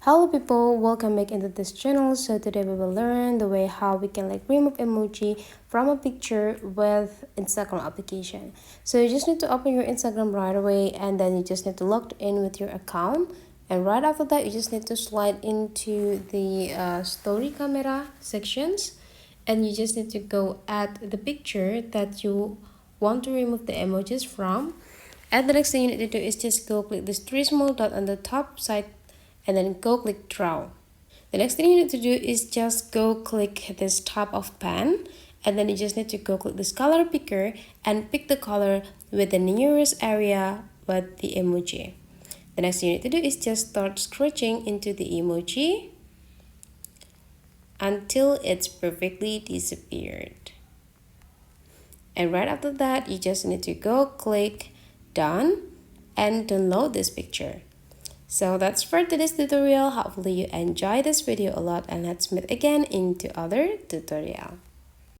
Hello people, welcome back into this channel. So today we will learn the way how we can remove emoji from a picture with Instagram application. So you just need to open your Instagram right away, and then you just need to log in with your account, and right after that you just need to slide into the story camera sections, and you just need to go at the picture that you want to remove the emojis from. And the next thing you need to do is just go click this three small dot on the top side and then go click draw. The next thing you need to do is just go click this top of pen, and then you just need to go click this color picker and pick the color with the nearest area with the emoji. The next thing you need to do is just start scratching into the emoji until it's perfectly disappeared. And right after that, you just need to go click done and download this picture. So that's for today's tutorial. Hopefully you enjoy this video a lot, and let's meet again into other tutorial.